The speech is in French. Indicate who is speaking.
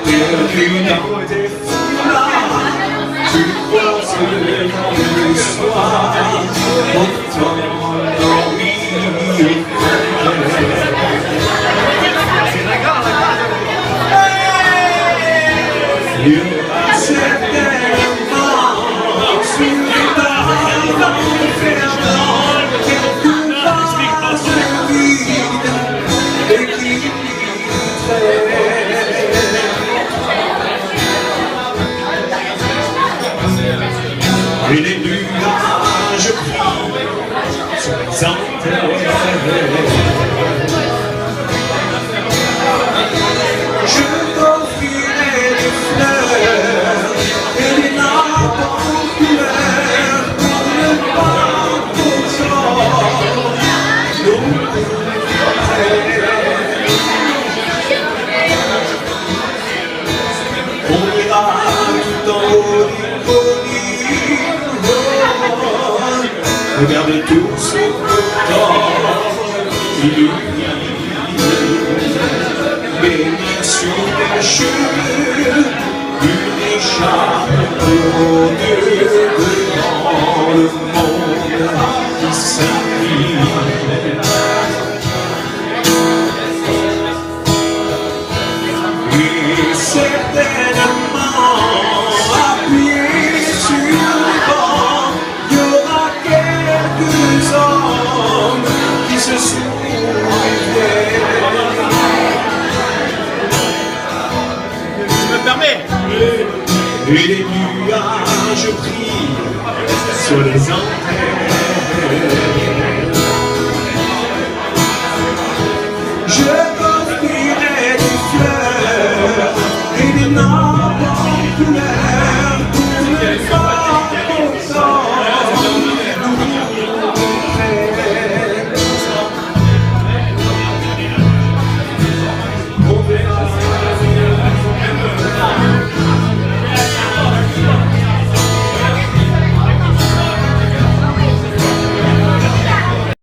Speaker 1: perdu dans tes foulards, tu croises le soir, pourtant endormi. Il y aura certainement sur les barres infernales quelques vases vides et qui traînent. Et les nuages brillent sur les antennes. Je t'offrirai des fleurs et des nappes en couleur pour ne pas t'entendre nos on ira tout en haut des collines, regarde tout ce corps illumine. Baigner sur tes cheveux, une écharpe pour Dieu devant le monde qui s'incline. Et certainement, appuyé sur le banc, il y aura quelques hommes qui se souviennent. Et les nuages brillent sur les antennes.